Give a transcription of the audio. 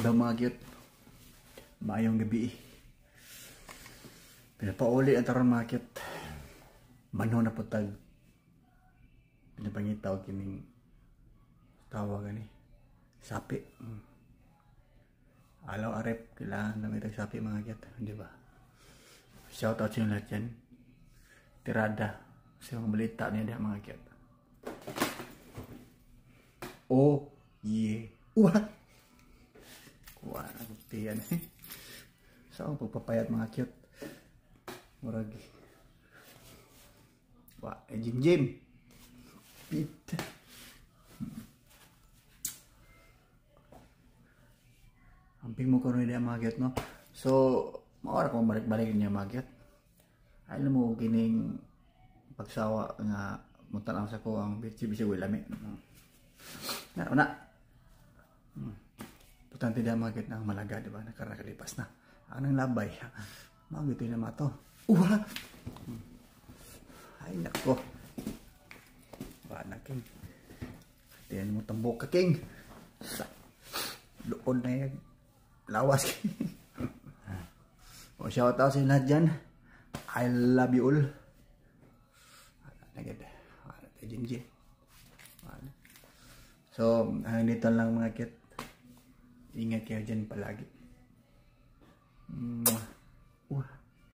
Daw mga cute. Maayong gabi. Pinapauli ang taron mga cute. Manho na putag. Pinapangitaw kining tawag gani. Sapi. Alaw arep kailangan na may sapi mga cute. Di ba? Shout out sa inyo lahat yan. Tirada. Sa mga balita niya mga cute. Oh yeah. What? Wah, tiyan eh. Saan so, pagpapayat mga cute? Murag. Wah, Jim. Pit. Amping mo ko rin mga cute, no? So, maura kong balik-balik niya mga cute. Alam mo, kining pagsawa nga muntan lang sa ko ang bitsi-bitsi wilami. Na. Putang tidak mga cute ng malaga, di ba? Nakarakalipas na. Anong labay? Mga ito yung mato. Ay, nako. Wala king. Tiyan mo tambok ka, king. Doon na yan. Lawas, king. O, shout out sa inyo lahat dyan. I love you all. Nagad. Jinji. So, dito lang mga cute. Ingat kayo dyan palagi.